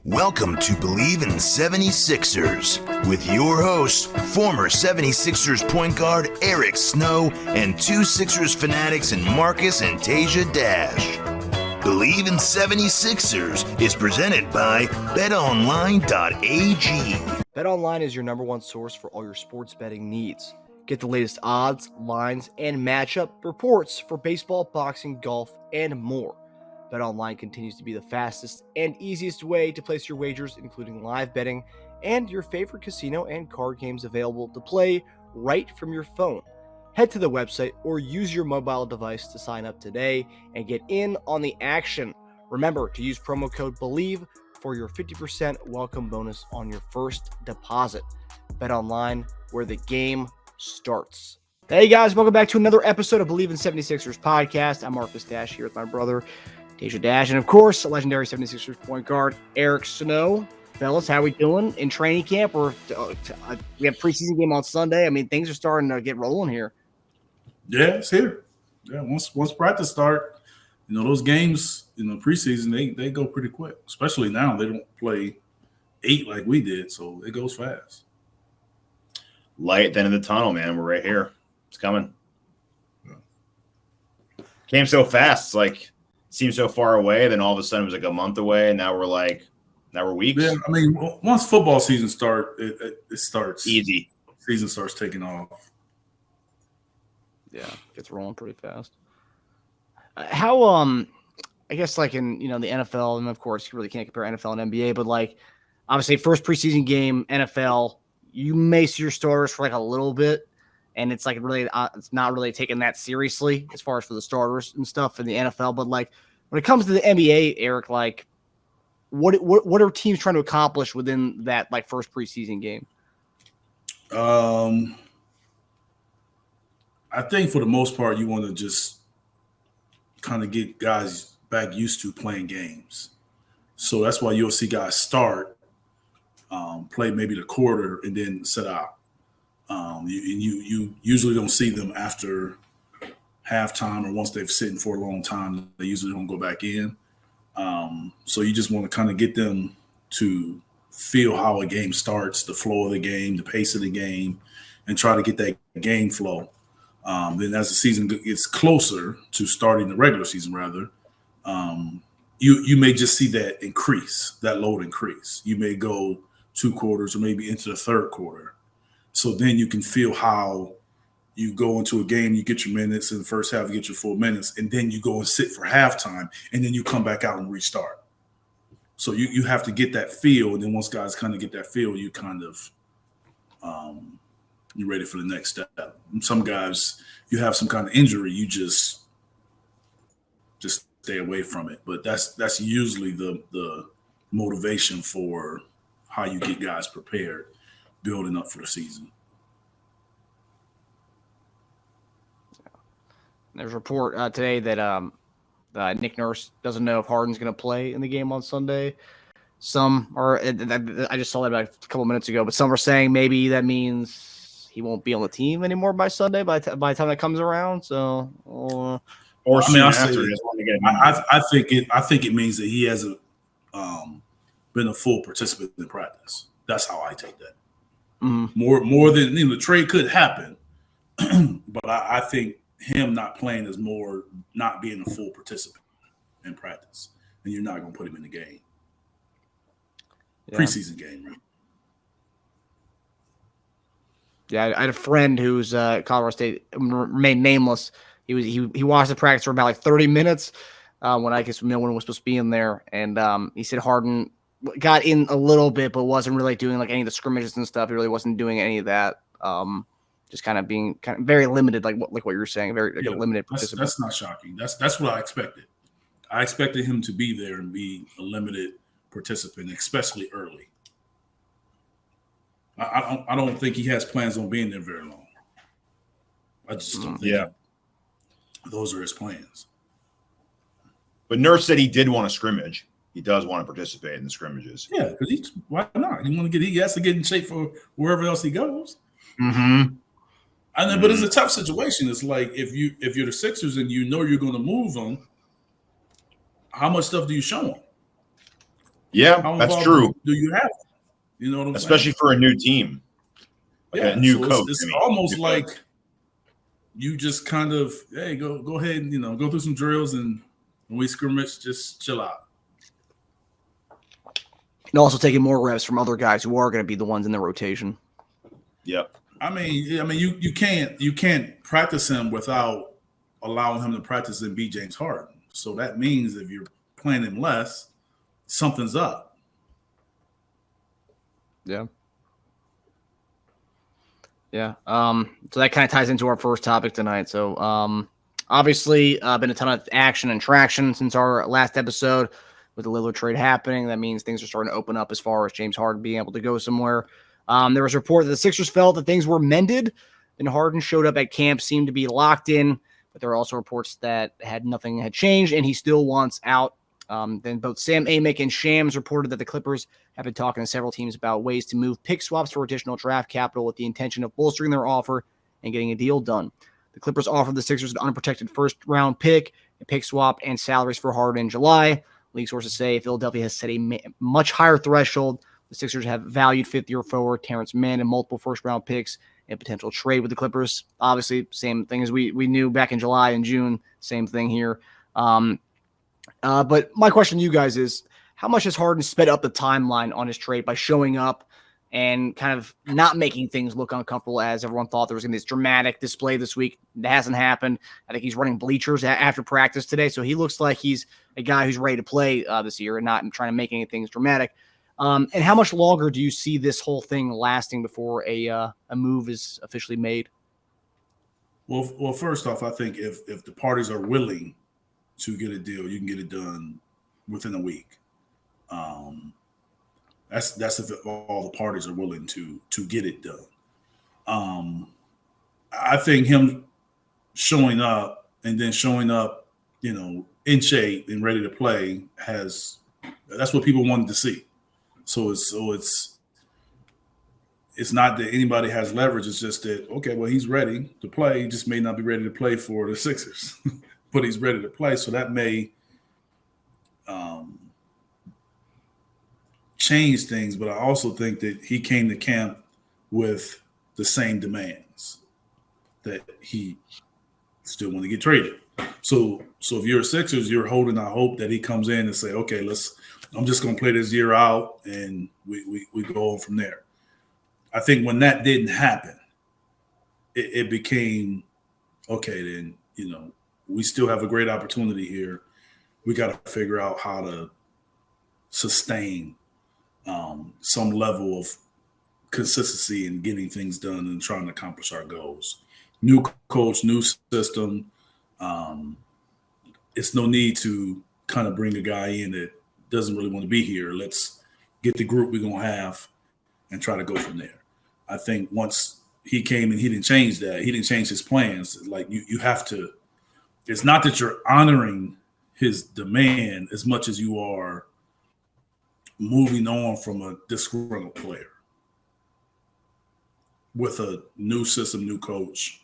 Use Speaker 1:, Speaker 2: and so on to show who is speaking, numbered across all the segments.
Speaker 1: Welcome to Bleav in 76ers with your hosts, former 76ers point guard Eric Snow and two Sixers fanatics in Marcus and Teja Dash. Bleav in 76ers is presented by betonline.ag.
Speaker 2: BetOnline is your number one source for all your sports betting needs. Get the latest odds, lines, and matchup reports for baseball, boxing, golf, and more. BetOnline continues to be the fastest and easiest way to place your wagers, including live betting and your favorite casino and card games available to play right from your phone. Head to the website or use your mobile device to sign up today and get in on the action. Remember to use promo code Bleav for your 50% welcome bonus on your first deposit. BetOnline, where the game starts. Hey guys, welcome back to another episode of Bleav in 76ers podcast. I'm Marcus Dash here with my brother Teja Dash, and of course, a legendary 76ers point guard, Eric Snow. Fellas, how we doing in training camp? We have preseason game on Sunday. I mean, things are starting to get rolling here.
Speaker 3: Yeah, it's here. Yeah, once practice start, those games in the preseason, they go pretty quick. Especially now, they don't play 8 like we did, so it goes fast.
Speaker 4: Light at the end of the tunnel, man. We're right here. It's coming. Yeah. Came so fast. It's like seemed so far away. Then all of a sudden it was like a month away, and now we're weeks.
Speaker 3: Yeah, I mean, once football season starts, it starts
Speaker 4: easy.
Speaker 3: Season starts taking off.
Speaker 2: Yeah, gets rolling pretty fast. How I guess like in the NFL, and of course you really can't compare NFL and NBA, but like obviously first preseason game NFL, you may see your starters for like a little bit, and it's like really it's not really taken that seriously as far as for the starters and stuff in the NFL. But like when it comes to the NBA, Eric, like what are teams trying to accomplish within that like first preseason game?
Speaker 3: I think for the most part, you want to just kind of get guys back used to playing games. So that's why you'll see guys start, play maybe the quarter, and then sit out. You usually don't see them after halftime or once they've sitting for a long time. They usually don't go back in. So you just want to kind of get them to feel how a game starts, the flow of the game, the pace of the game, and try to get that game flow. Then as the season gets closer to starting the regular season, rather, you may just see that load increase. You may go 2 quarters or maybe into the third quarter. So then you can feel how you go into a game, you get your minutes in the first half, you get your full minutes, and then you go and sit for halftime, and then you come back out and restart. So you have to get that feel, and then once guys kind of get that feel, you kind of you're ready for the next step. And some guys, you have some kind of injury, you just stay away from it. But that's usually the motivation for how you get guys prepared, building up for the season.
Speaker 2: There's a report today that Nick Nurse doesn't know if Harden's going to play in the game on Sunday. Some are, I just saw that about a couple minutes ago, but some are saying maybe that means he won't be on the team anymore by Sunday by the time that comes around. So,
Speaker 3: I think it means that he hasn't been a full participant in practice. That's how I take that. Mm-hmm. More than the trade could happen, but I think him not playing is more not being a full participant in practice, and you're not going to put him in the game. Yeah. Preseason game, right?
Speaker 2: Yeah, I had a friend who's Colorado State, remained nameless. He watched the practice for about like 30 minutes when I guess no one was supposed to be in there, and he said Harden got in a little bit, but wasn't really doing like any of the scrimmages and stuff. He really wasn't doing any of that. Just kind of being very limited, like what you were saying, a limited participant.
Speaker 3: That's not shocking. That's what I expected. I expected him to be there and be a limited participant, especially early. I don't think he has plans on being there very long. I just don't think those are his plans.
Speaker 4: But Nurse said he did want to scrimmage. He does want to participate in the scrimmages.
Speaker 3: Yeah, because why not? He has to get in shape for wherever else he goes.
Speaker 4: Mm-hmm.
Speaker 3: But it's a tough situation. It's like if you're the Sixers and you know you're going to move them, how much stuff do you show them?
Speaker 4: Yeah,
Speaker 3: How
Speaker 4: that's
Speaker 3: involved
Speaker 4: true.
Speaker 3: do you have? You know what I'm
Speaker 4: Especially
Speaker 3: saying?
Speaker 4: for a new team, like a new
Speaker 3: so
Speaker 4: coach.
Speaker 3: It's
Speaker 4: I mean,
Speaker 3: almost
Speaker 4: new
Speaker 3: like
Speaker 4: coach.
Speaker 3: you just kind of, hey, go ahead and go through some drills, and when we scrimmage, just chill out.
Speaker 2: And also taking more reps from other guys who are going to be the ones in the rotation.
Speaker 4: Yep.
Speaker 3: I mean, you can't practice him without allowing him to practice and beat James Harden. So that means if you're playing him less, something's up.
Speaker 2: Yeah. Yeah. So that kind of ties into our first topic tonight. So obviously been a ton of action and traction since our last episode with the Lillard trade happening. That means things are starting to open up as far as James Harden being able to go somewhere. There was a report that the Sixers felt that things were mended and Harden showed up at camp, seemed to be locked in, but there are also reports that nothing had changed and he still wants out. Then both Sam Amick and Shams reported that the Clippers have been talking to several teams about ways to move pick swaps for additional draft capital with the intention of bolstering their offer and getting a deal done. The Clippers offered the Sixers an unprotected first-round pick, a pick swap, and salaries for Harden in July. League sources say Philadelphia has set a much higher threshold. The Sixers have valued fifth-year forward Terrence Mann and multiple first-round picks and potential trade with the Clippers. Obviously, same thing as we knew back in July and June. Same thing here. But my question to you guys is, how much has Harden sped up the timeline on his trade by showing up and kind of not making things look uncomfortable as everyone thought there was going to be this dramatic display this week? That hasn't happened. I think he's running bleachers after practice today, so he looks like he's a guy who's ready to play this year and not trying to make anything dramatic. And how much longer do you see this whole thing lasting before a move is officially made?
Speaker 3: Well, first off, I think if the parties are willing to get a deal, you can get it done within a week. That's if all the parties are willing to get it done. I think him showing up and then showing up, in shape and ready to play that's what people wanted to see. So it's not that anybody has leverage. It's just that, okay, well, he's ready to play. He just may not be ready to play for the Sixers, but he's ready to play. So that may change things. But I also think that he came to camp with the same demands that he still want to get traded. So if you're a Sixers, you're holding out hope that he comes in and say, okay, I'm just going to play this year out and we go on from there. I think when that didn't happen, it became, okay, then, we still have a great opportunity here. We got to figure out how to sustain some level of consistency in getting things done and trying to accomplish our goals. New coach, new system. It's no need to kind of bring a guy in that doesn't really want to be here. Let's get the group we're going to have and try to go from there. I think once he came and he didn't change that, he didn't change his plans. Like you have to, it's not that you're honoring his demand as much as you are moving on from a disgruntled player with a new system, new coach.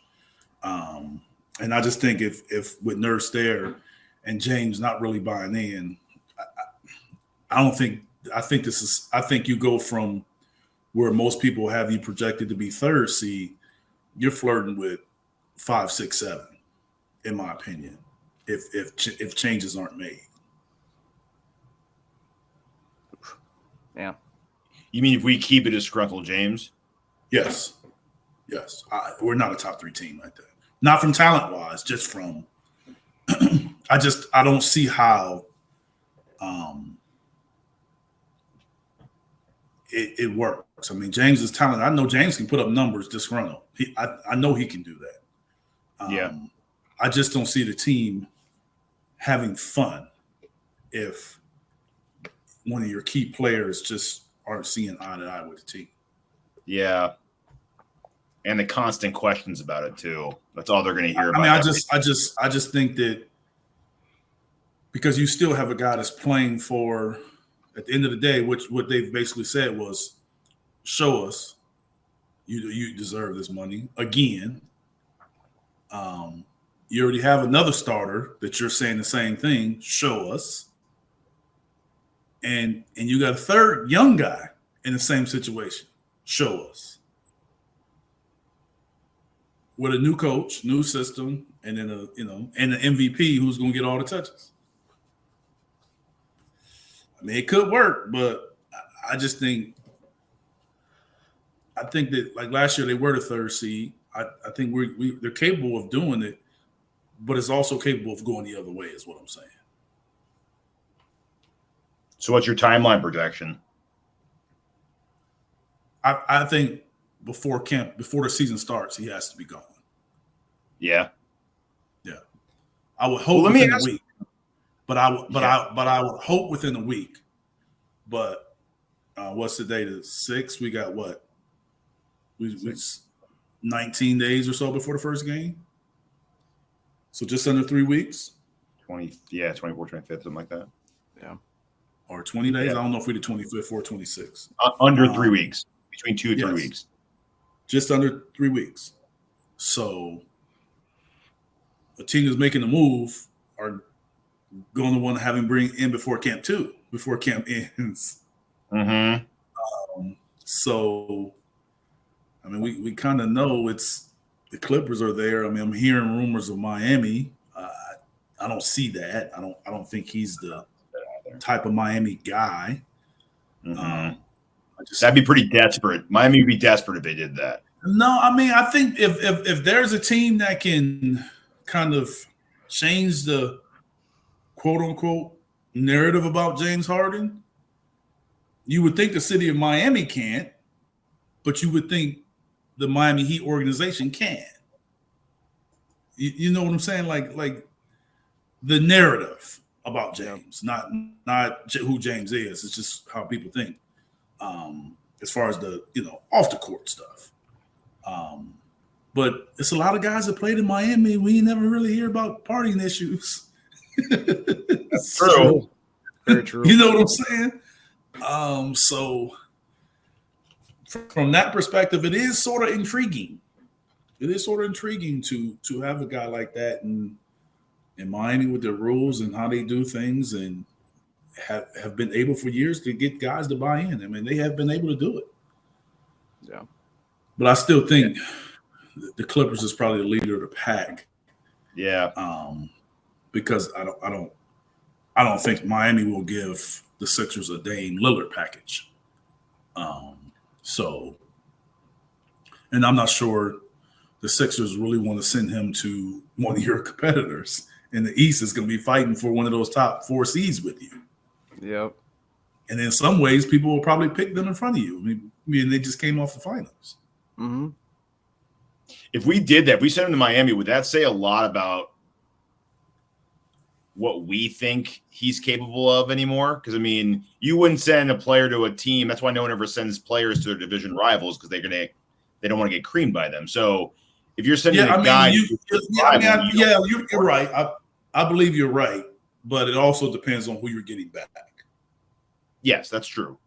Speaker 3: And I just think if with Nurse there and James not really buying in, I think you go from where most people have you projected to be third seed, you're flirting with 5, 6, 7, in my opinion, if changes aren't made.
Speaker 2: Yeah.
Speaker 4: You mean if we keep a disgruntled James?
Speaker 3: Yes. We're not a top 3 team like that. Not from talent wise, just from I don't see how it works. I mean, James is talented. I know James can put up numbers disgruntled. I know he can do that.
Speaker 4: Yeah.
Speaker 3: I just don't see the team having fun if one of your key players just aren't seeing eye to eye with the team.
Speaker 4: Yeah. And the constant questions about it too. That's all they're going to hear about.
Speaker 3: I mean, I just think that because you still have a guy that's playing for, at the end of the day, what they've basically said was, show us you deserve this money again. You already have another starter that you're saying the same thing. Show us. and you got a third young guy in the same situation. Show us. With a new coach, new system, and then and an MVP who's going to get all the touches. I mean, it could work, but I just think that like last year they were the third seed. I think they're capable of doing it, but it's also capable of going the other way, is what I'm saying.
Speaker 4: So what's your timeline projection?
Speaker 3: I think before the season starts, he has to be gone.
Speaker 4: Yeah.
Speaker 3: I would hope within a week. But I would hope within a week. But what's the date? The 6th? We got what? We 19 days or so before the first game. So just under 3 weeks.
Speaker 4: 24, 25th, something like that.
Speaker 2: Yeah.
Speaker 3: Or 20 days.
Speaker 4: Yeah.
Speaker 3: I don't know if we did 25th or 26th.
Speaker 4: Under 3 weeks. Between 2 and 3 weeks.
Speaker 3: Just under 3 weeks. So a team that's making a move are going to want to have him bring in before camp ends.
Speaker 4: Mm-hmm.
Speaker 3: So, I mean, we kind of know it's the Clippers are there. I mean, I'm hearing rumors of Miami. I don't see that. I don't think he's the type of Miami guy.
Speaker 4: Mm-hmm. That'd be pretty desperate. Miami would be desperate if they did that.
Speaker 3: No, I mean, I think if there's a team that can kind of change the quote unquote narrative about James Harden, you would think the city of Miami can't, but you would think the Miami Heat organization can. You know what I'm saying? Like the narrative about James, not who James is. It's just how people think. As far as the off the court stuff. But it's a lot of guys that played in Miami. We never really hear about partying issues.
Speaker 4: That's true.
Speaker 2: Very true.
Speaker 3: You know what I'm saying? So from that perspective, it is sort of intriguing. It is sort of intriguing to have a guy like that in Miami with their rules and how they do things, and have been able for years to get guys to buy in. I mean, they have been able to do it.
Speaker 2: Yeah.
Speaker 3: But I still think the Clippers is probably the leader of the pack.
Speaker 4: Yeah.
Speaker 3: Because I don't think Miami will give the Sixers a Dame Lillard package. And I'm not sure the Sixers really want to send him to one of your competitors in the East is going to be fighting for one of those top 4 seeds with you.
Speaker 2: Yep.
Speaker 3: And in some ways, people will probably pick them in front of you. I mean, they just came off the finals.
Speaker 2: Mm-hmm.
Speaker 4: If we did that, if we sent him to Miami, would that say a lot about what we think he's capable of anymore? Because, I mean, you wouldn't send a player to a team. That's why no one ever sends players to their division rivals, because they don't want to get creamed by them. So if you're sending a guy,
Speaker 3: you're right. I Bleav you're right, but it also depends on who you're getting back.
Speaker 4: Yes, that's true.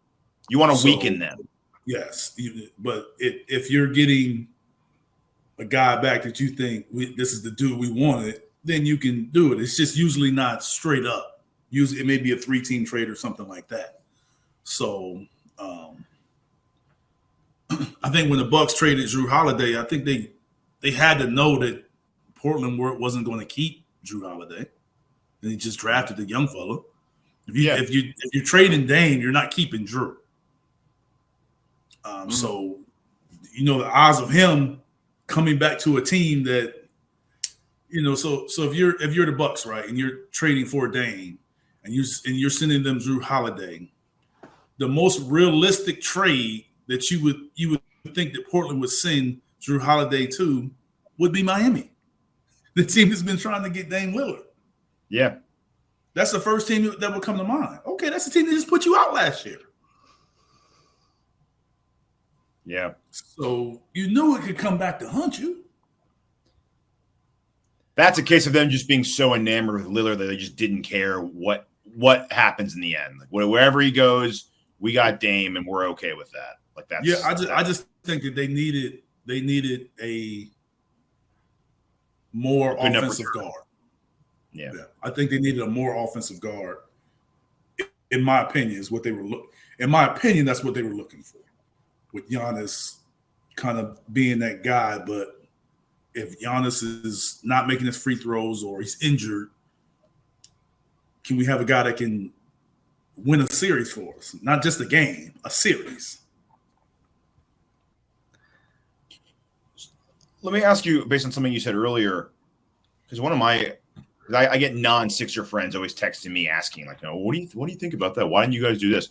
Speaker 4: You want to weaken them.
Speaker 3: Yes, but if you're getting a guy back that you think this is the dude we wanted, then you can do it. It's just usually not straight up. Usually it may be a 3-team trade or something like that. So I think when the Bucks traded Drew Holiday, I think they had to know that Portland wasn't going to keep Drew Holiday, and he just drafted the young fella. If you're trading Dame, you're not keeping Drew. So the odds of him coming back to a team that so if you're the Bucks, right, and you're trading for Dame, and you're sending them Drew Holiday, the most realistic trade that you would think that Portland would send Drew Holiday to would be Miami, the team that's been trying to get Dame Lillard.
Speaker 4: Yeah.
Speaker 3: That's the first team that would come to mind. Okay, that's the team that just put you out last year.
Speaker 4: Yeah.
Speaker 3: So you knew it could come back to hunt you.
Speaker 4: That's a case of them just being so enamored with Lillard that they just didn't care what happens in the end. Like, wherever he goes, we got Dame, and we're okay with that. Like that's
Speaker 3: I just think that they needed a more offensive guard.
Speaker 4: Yeah,
Speaker 3: I think they needed a more offensive guard in my opinion, is what they were in my opinion, that's what they were looking for, with Giannis kind of being that guy. But if Giannis is not making his free throws or he's injured, can we have a guy that can win a series for us? Not just a game, a series.
Speaker 4: Let me ask you, based on something you said earlier, because one of my I get non-Sixer friends always texting me asking, like, "No, what do you think about that? Why didn't you guys do this?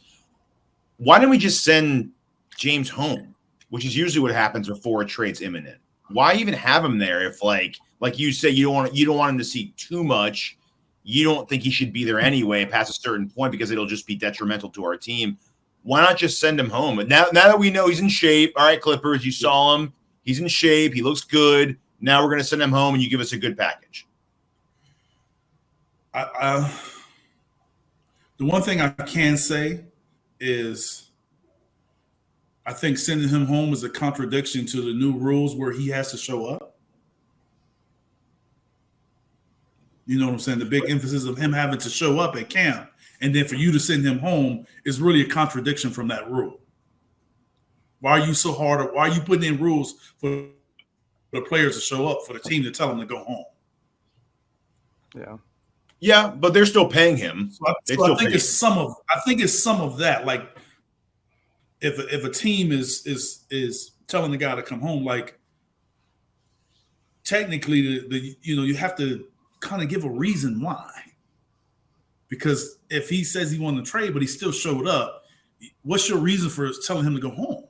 Speaker 4: Why didn't we just send James home?" Which is usually what happens before a trade's imminent. Why even have him there if, like you say, you don't want him to see too much? You don't think he should be there anyway past a certain point because it'll just be detrimental to our team. Why not just send him home? But now that we know he's in shape, all right, Clippers, you saw him. He's in shape. He looks good. Now we're going to send him home, and you give us a good package.
Speaker 3: The one thing I can say is I think sending him home is a contradiction to the new rules where he has to show up. You know what I'm saying? The big emphasis of him having to show up at camp and then for you to send him home is really a contradiction from that rule. Why are you so hard? Why are you putting in rules for the players to show up, for the team to tell them to go home?
Speaker 2: Yeah.
Speaker 4: Yeah, but they're still paying him.
Speaker 3: So I think it's some of that. Like if a team is telling the guy to come home, like technically the you have to kind of give a reason why. Because if he says he won the trade, but he still showed up, what's your reason for telling him to go home?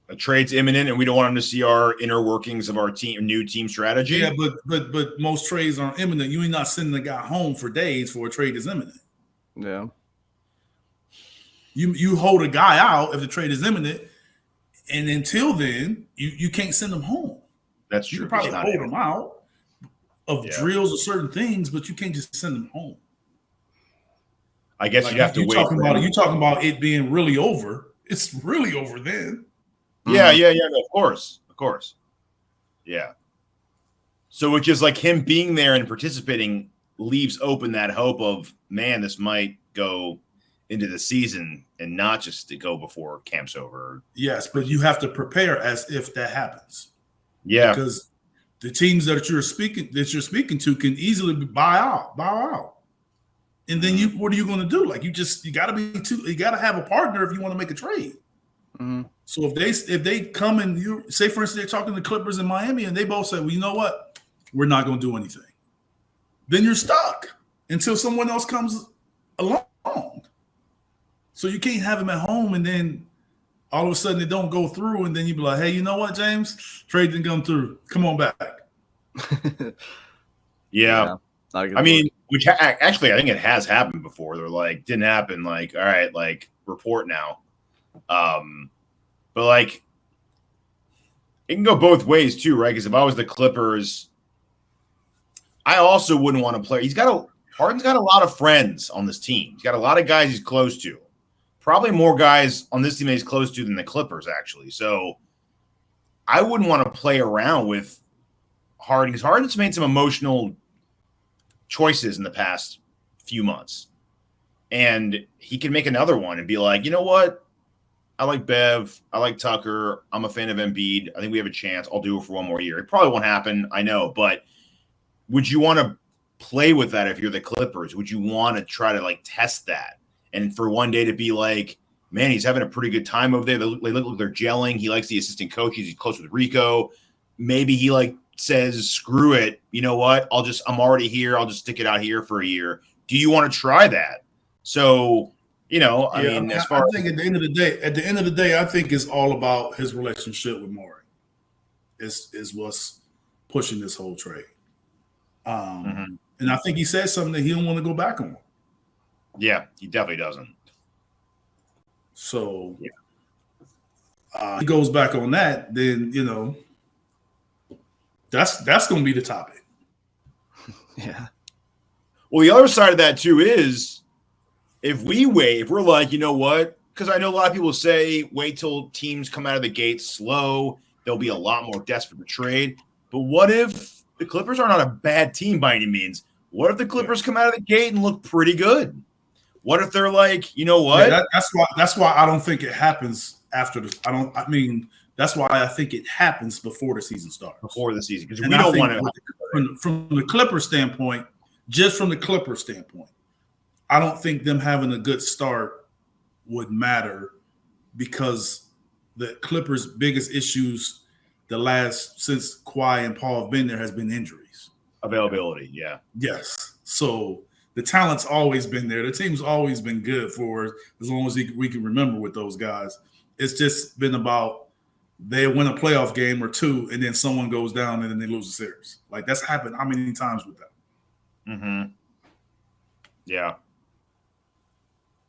Speaker 4: A trade's imminent, and we don't want him to see our inner workings of our new team strategy.
Speaker 3: Yeah, but most trades aren't imminent. You're not sending the guy home for days for a trade is imminent.
Speaker 2: Yeah.
Speaker 3: You hold a guy out if the trade is imminent, and until then, you can't send him home.
Speaker 4: That's true.
Speaker 3: You can probably hold him out of drills or certain things, but you can't just send him home.
Speaker 4: I guess you have to wait.
Speaker 3: You're talking about it being really over. It's really over then.
Speaker 4: Yeah, no, of course. Yeah. So which is like him being there and participating leaves open that hope of, man, this might go into the season and not just to go before camp's over.
Speaker 3: Yes, but you have to prepare as if that happens.
Speaker 4: Yeah.
Speaker 3: Because the teams that you're speaking to can easily buy out. And then what are you going to do? Like you got to have a partner if you want to make a trade.
Speaker 2: Mm-hmm.
Speaker 3: So if they come and you say, for instance, they're talking to Clippers in Miami and they both say, well, you know what? We're not going to do anything. Then you're stuck until someone else comes along. So you can't have him at home and then all of a sudden it don't go through and then you be like, hey, you know what, James? Trade didn't come through. Come on back.
Speaker 4: Yeah. I mean, which actually I think it has happened before. They're like, didn't happen. Like, all right, like report now. But like it can go both ways too, right? Because if I was the Clippers, I also wouldn't want to play. Harden's got a lot of friends on this team. He's got a lot of guys he's close to. Probably more guys on this team that he's close to than the Clippers, actually. So I wouldn't want to play around with Harden because Harden's made some emotional choices in the past few months. And he can make another one and be like, you know what? I like Bev. I like Tucker. I'm a fan of Embiid. I think we have a chance. I'll do it for one more year. It probably won't happen. I know. But would you want to play with that if you're the Clippers? Would you want to try to like test that? And for one day to be like, man, he's having a pretty good time over there. They look like they're gelling. He likes the assistant coaches. He's close with Rico. Maybe he like says, screw it. You know what? I'm already here. I'll just stick it out here for a year. Do you want to try that? So, I think at
Speaker 3: the end of the day, I think it's all about his relationship with Morey. Is what's pushing this whole trade. And I think he said something that he don't want to go back on.
Speaker 4: Yeah, he definitely doesn't.
Speaker 3: So he goes back on that, then that's going to be the topic.
Speaker 2: Yeah.
Speaker 4: Well, the other side of that too is if we're like, you know what? Because I know a lot of people say wait till teams come out of the gate slow. They'll be a lot more desperate to trade. But what if the Clippers are not a bad team by any means? What if the Clippers come out of the gate and look pretty good? What if they're like, you know what?
Speaker 3: Yeah, that's why I don't think it happens after the. That's why I think it happens before the season starts.
Speaker 4: Before the season, because we don't want to.
Speaker 3: From the Clippers standpoint, just from the Clippers standpoint, I don't think them having a good start would matter because the Clippers' biggest issues since Kawhi and Paul have been there has been injuries.
Speaker 4: Availability, yeah.
Speaker 3: Yes. So the talent's always been there. The team's always been good for as long as we can remember with those guys. It's just been about they win a playoff game or two, and then someone goes down and then they lose the series. Like that's happened how many times with that?
Speaker 4: Mm-hmm. Yeah.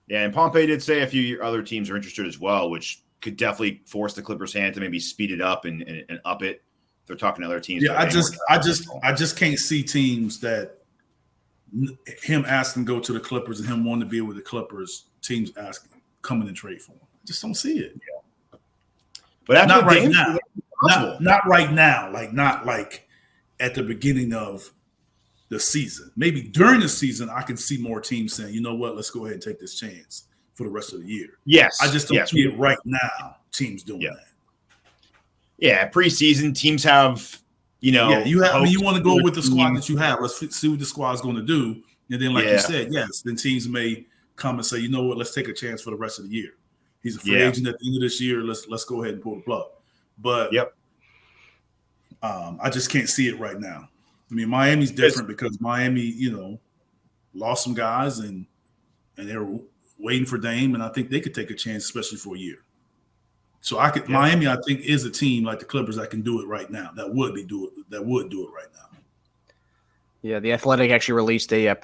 Speaker 4: Yeah, and Pompey did say a few other teams are interested as well, which could definitely force the Clippers' hand to maybe speed it up and up it. They're talking to other teams.
Speaker 3: Yeah, I just can't see teams that him asking to go to the Clippers and him wanting to be with the Clippers, teams asking coming and trade for him. I just don't see it.
Speaker 4: Yeah. But after
Speaker 3: not right now. Not right now. Like not like at the beginning of the season. Maybe during the season, I can see more teams saying, you know what, let's go ahead and take this chance for the rest of the year.
Speaker 4: Yes.
Speaker 3: I just don't see it right now, teams doing that.
Speaker 4: Yeah, preseason teams have, you
Speaker 3: want to go with the squad that you have. Let's see what the squad's going to do. And then, like you said, then teams may come and say, you know what, let's take a chance for the rest of the year. He's a free agent at the end of this year. Let's go ahead and pull the plug. But I just can't see it right now. I mean, Miami's different because Miami, lost some guys and they're waiting for Dame, and I think they could take a chance, especially for a year. So Miami, I think, is a team like the Clippers that can do it right now. That would do it right now.
Speaker 2: Yeah, the Athletic actually released a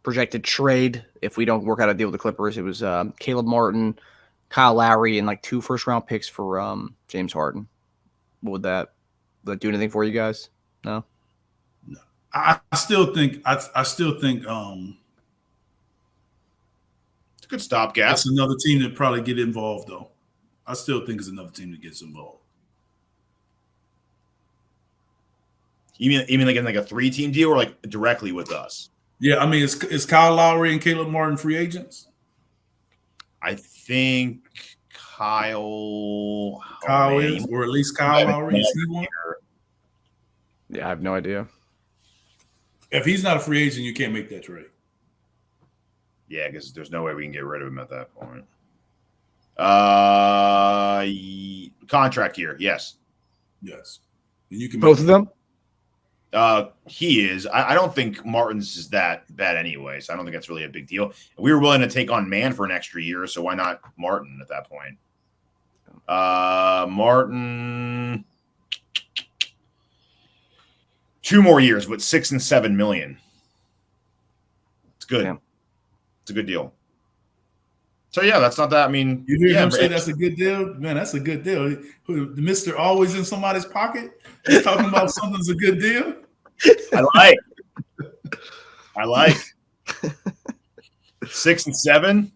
Speaker 2: projected trade if we don't work out a deal with the Clippers. It was Caleb Martin, Kyle Lowry, and like 2 first-round picks for James Harden. Would that do anything for you guys? No.
Speaker 3: I still think it's
Speaker 4: a good stopgap.
Speaker 3: It's another team that probably get involved though. I still think it's another team that gets involved.
Speaker 4: You mean like in like a 3-team deal or like directly with us?
Speaker 3: Yeah, I mean, is Kyle Lowry and Caleb Martin free agents?
Speaker 4: I think Kyle
Speaker 3: is, or at least Kyle Lowry. Is he one?
Speaker 2: Yeah, I have no idea.
Speaker 3: If he's not a free agent, you can't make that trade.
Speaker 4: Yeah, because there's no way we can get rid of him at that point. Contract year, yes.
Speaker 3: Yes. And you can
Speaker 2: both of them?
Speaker 4: He is. I don't think Martin's is that bad anyway, so I don't think that's really a big deal. We were willing to take on Mann for an extra year, so why not Martin at that point? Martin, 2 more years, but $6 and $7 million. It's good. Yeah. It's a good deal. So yeah, that's not that. I mean,
Speaker 3: you hear him say that's a good deal, man. That's a good deal. The Mister always in somebody's pocket. He's talking about something's a good deal.
Speaker 4: I like 6 and 7.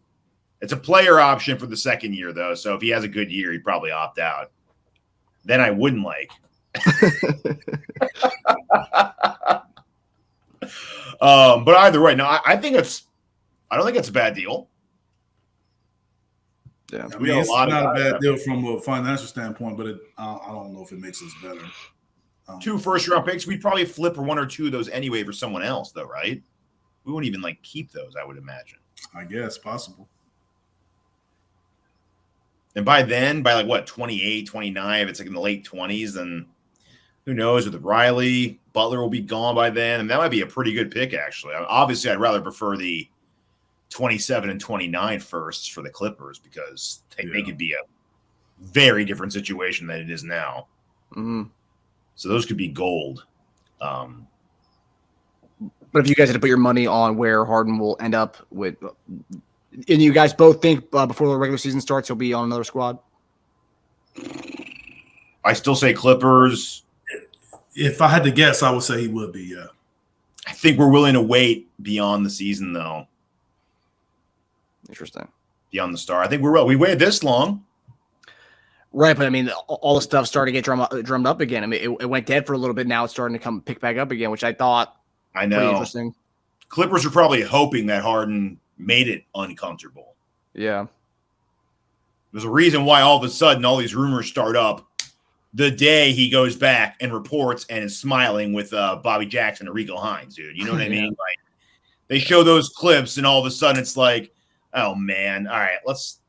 Speaker 4: It's a player option for the second year though. So if he has a good year, he'd probably opt out. Then I wouldn't like. But either way, no, I don't think it's a bad deal.
Speaker 3: Yeah, I mean, it's not a bad deal from a financial standpoint, but I don't know if it makes us better.
Speaker 4: 2 first-round picks, we'd probably flip for 1 or 2 of those anyway for someone else, though, right? We wouldn't even keep those, I would imagine.
Speaker 3: I guess possible.
Speaker 4: And by then, by 28, 29, if it's in the late 20s, then who knows? With Riley, Butler will be gone by then, and that might be a pretty good pick, actually. Obviously, I'd rather prefer the 27 and 29 firsts for the Clippers because they could be a very different situation than it is now.
Speaker 2: Mm-hmm.
Speaker 4: So those could be gold.
Speaker 2: But if you guys had to put your money on where Harden will end up with, and you guys both think before the regular season starts he'll be on another squad?
Speaker 4: I still say Clippers.
Speaker 3: If I had to guess, I would say he would be, yeah.
Speaker 4: I think we're willing to wait beyond the season, though.
Speaker 2: Interesting.
Speaker 4: Beyond the star. I think we waited this long.
Speaker 2: Right, but I mean, all the stuff started to get drummed up again. I mean, it went dead for a little bit. Now it's starting to pick back up again, which I thought
Speaker 4: I know.
Speaker 2: Pretty interesting.
Speaker 4: Clippers are probably hoping that Harden made it uncomfortable.
Speaker 2: Yeah.
Speaker 4: There's a reason why all of a sudden all these rumors start up the day he goes back and reports and is smiling with Bobby Jackson and Rico Hines, dude. You know what I mean? Like, they show those clips and all of a sudden it's like, oh man, all right, let's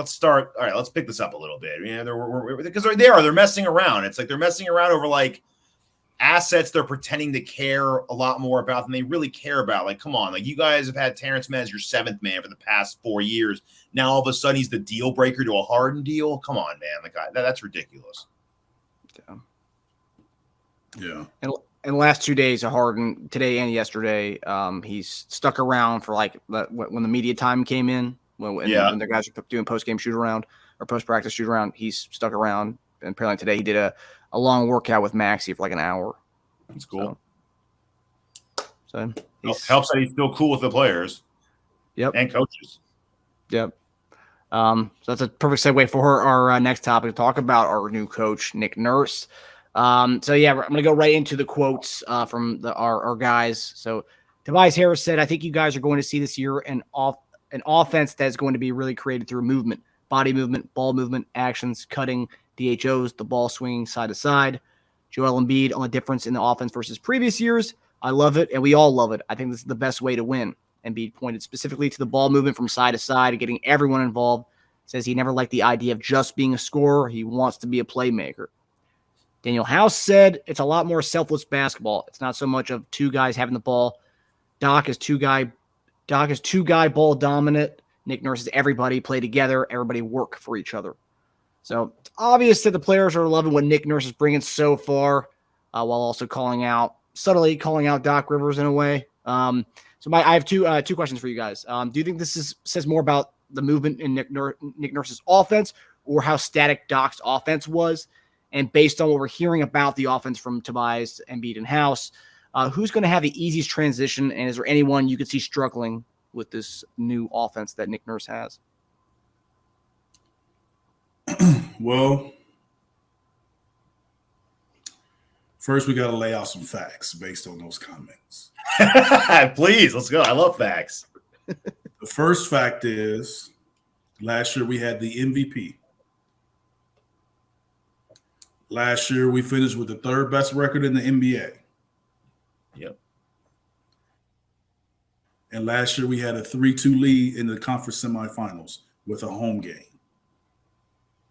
Speaker 4: start. All right, let's pick this up a little bit. You know, because they're messing around. It's like they're messing around over like assets they're pretending to care a lot more about than they really care about. Like, come on, like you guys have had Terrence Mann as your 7th man for the past 4 years. Now all of a sudden he's the deal breaker to a Harden deal. Come on, man, like that's ridiculous.
Speaker 3: Yeah.
Speaker 2: And in the last 2 days of Harden, today and yesterday, he's stuck around for like when the media time came in. When the guys are doing post-game shoot-around or post-practice shoot-around, he's stuck around. And apparently today he did a long workout with Maxey for like an hour.
Speaker 4: That's cool.
Speaker 2: So
Speaker 4: helps that he's still cool with the players.
Speaker 2: Yep.
Speaker 4: And coaches.
Speaker 2: Yep. So that's a perfect segue for our next topic to talk about our new coach, Nick Nurse. So yeah, I'm going to go right into the quotes from our guys. So Tobias Harris said, I think you guys are going to see this year an offense that's going to be really created through movement, body movement, ball movement, actions, cutting, DHOs, the ball swinging side to side. Joel Embiid on the difference in the offense versus previous years. I love it, and we all love it. I think this is the best way to win. Embiid pointed specifically to the ball movement from side to side, getting everyone involved. Says he never liked the idea of just being a scorer. He wants to be a playmaker. Daniel House said it's a lot more selfless basketball. It's not so much of two guys having the ball. Doc is two-guy ball dominant. Nick Nurse is everybody play together. Everybody work for each other. So it's obvious that the players are loving what Nick Nurse is bringing so far, while also subtly calling out Doc Rivers in a way. I have two questions for you guys. Do you think this says more about the movement in Nick Nurse's offense or how static Doc's offense was? And based on what we're hearing about the offense from Tobias, Embiid, and House, who's going to have the easiest transition? And is there anyone you could see struggling with this new offense that Nick Nurse has?
Speaker 3: Well, first we got to lay out some facts based on those comments.
Speaker 4: Please, let's go. I love facts.
Speaker 3: The first fact is last year we had the MVP. Last year we finished with the 3rd best record in the NBA.
Speaker 4: Yep.
Speaker 3: And last year we had a 3-2 lead in the conference semifinals with a home game.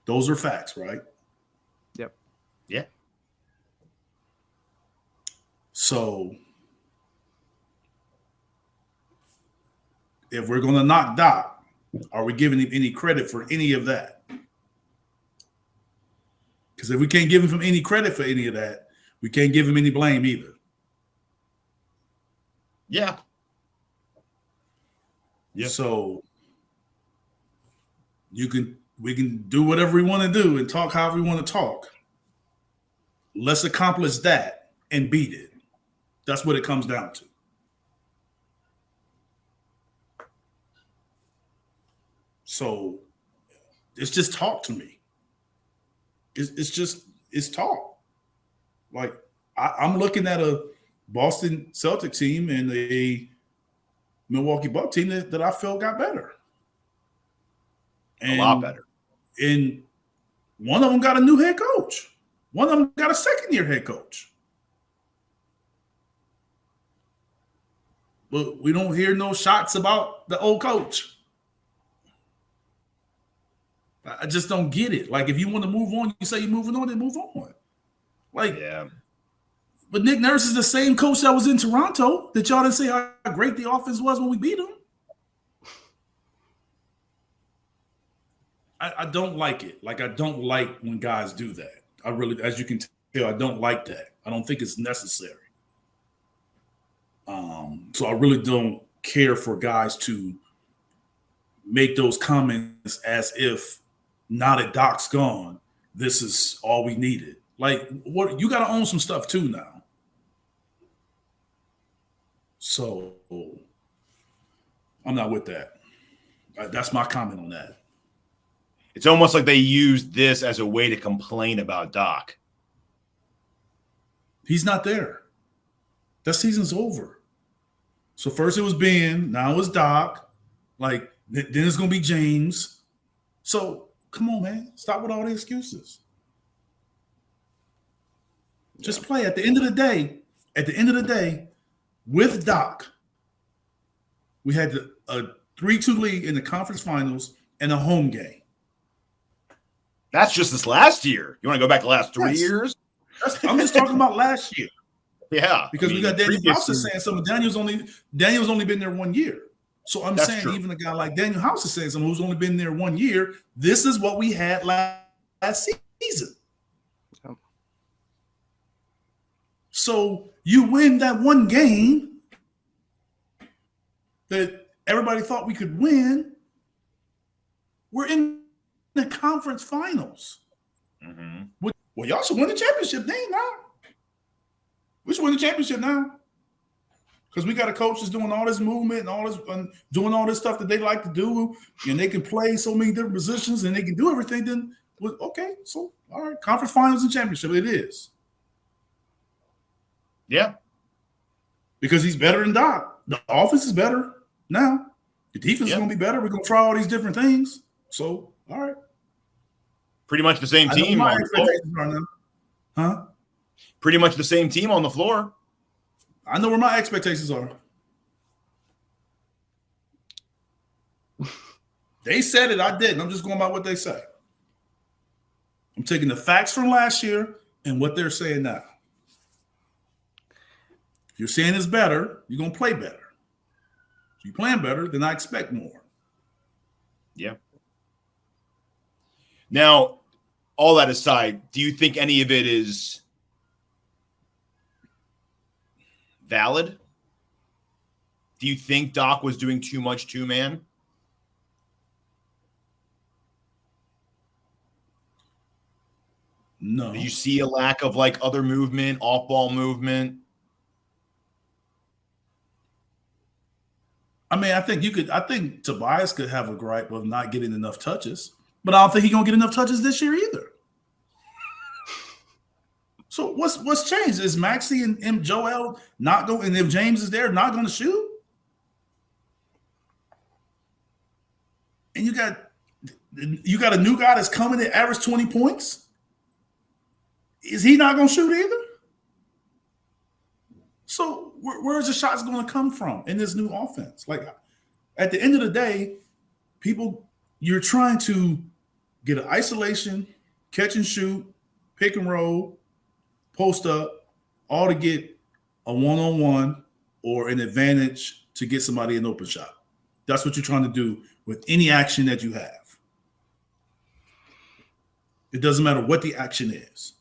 Speaker 3: Those are facts, right?
Speaker 2: Yep.
Speaker 4: Yeah.
Speaker 3: So if we're going to knock Doc, are we giving him any credit for any of that? Because if we can't give him any credit for any of that, we can't give him any blame either.
Speaker 4: Yeah. Yeah.
Speaker 3: So we can do whatever we want to do and talk however we want to talk. Let's accomplish that and beat it. That's what it comes down to. So it's just talk to me. It's talk. Like I'm looking at a Boston Celtic team and a Milwaukee Bucks team that I felt got better.
Speaker 4: A lot better.
Speaker 3: And one of them got a new head coach. One of them got a second-year head coach. But we don't hear no shots about the old coach. I just don't get it. Like, if you want to move on, you say you're moving on, then move on. Like,
Speaker 4: yeah.
Speaker 3: But Nick Nurse is the same coach that was in Toronto that y'all didn't say how great the offense was when we beat them. I don't like it. Like, I don't like when guys do that. I really, as you can tell, I don't like that. I don't think it's necessary. So I really don't care for guys to make those comments as if now that Doc's gone, this is all we needed. Like, what, you got to own some stuff too now. So I'm not with that. That's my comment on that.
Speaker 4: It's almost like they used this as a way to complain about Doc.
Speaker 3: He's not there. That season's over. So first it was Ben, now it's Doc. Like, then it's going to be James. So, come on, man. Stop with all the excuses. Just play. At the end of the day, with Doc, we had a 3-2 lead in the conference finals and a home game.
Speaker 4: That's just this last year. You want to go back the last 3 years?
Speaker 3: I'm just talking about last year.
Speaker 4: Yeah.
Speaker 3: Because we got Daniel House is saying something. Daniel's only been there 1 year. So I'm saying true. Even a guy like Daniel House is saying someone who's only been there 1 year, this is what we had last season. So you win that one game that everybody thought we could win. We're in the conference finals. Mm-hmm. Well, y'all should win the championship now. We should win the championship now. Because we got a coach that's doing all this movement and doing all this stuff that they like to do, and they can play so many different positions and they can do everything. Then, okay, so all right, conference finals and championship, it is.
Speaker 4: Yeah,
Speaker 3: because he's better than Doc. The offense is better now. The defense is going to be better. We're going to try all these different things. So, all right,
Speaker 4: pretty much the same team on the floor.
Speaker 3: Huh?
Speaker 4: Pretty much the same team on the floor.
Speaker 3: I know where my expectations are. They said it, I didn't. I'm just going by what they say. I'm taking the facts from last year and what they're saying now. If you're saying it's better, you're going to play better. If you're playing better, then I expect more.
Speaker 4: Yeah. Now, all that aside, do you think any of it is valid? Do you think Doc was doing too much two-man?
Speaker 3: No.
Speaker 4: Did you see a lack of like other movement, off-ball movement?
Speaker 3: I mean, I think Tobias could have a gripe of not getting enough touches, but I don't think he's gonna get enough touches this year either. So what's changed? Is Maxey and Joel not going? And if James is there, not going to shoot? And you got a new guy that's coming to average 20 points. Is he not going to shoot either? So where's the shots going to come from in this new offense? Like, at the end of the day, you're trying to get an isolation, catch and shoot, pick and roll, post up, all to get a one-on-one or an advantage to get somebody an open shot. That's what you're trying to do with any action that you have. It doesn't matter what the action is.